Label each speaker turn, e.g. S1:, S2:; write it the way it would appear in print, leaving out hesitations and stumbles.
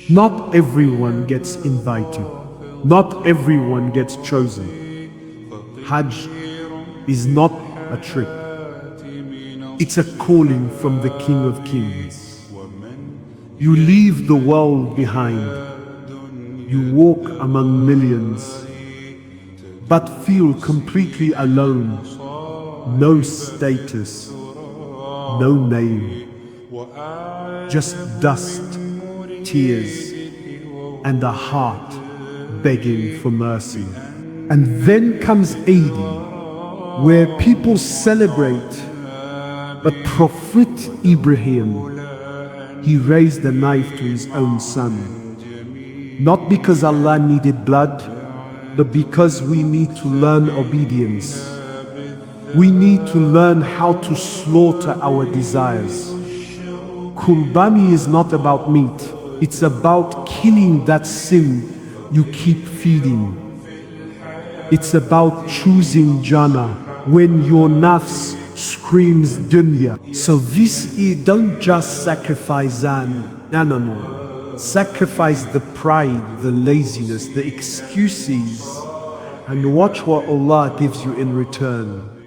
S1: Not everyone gets invited. Not everyone gets chosen. Hajj is not a trip. It's a calling from the King of Kings. You leave the world behind. You walk among millions, but feel completely alone. No status, no name, just dust, tears, and a heart begging for mercy. And then comes Adha, where people celebrate. But Prophet Ibrahim, he raised a knife to his own son. Not because Allah needed blood, but because we need to learn obedience. We need to learn how to slaughter our desires. Qurbani is not about meat. It's about killing that sin you keep feeding. It's about choosing Jannah when your nafs screams dunya. So this Eid, don't just sacrifice no. Sacrifice the pride, the laziness, the excuses, and watch what Allah gives you in return.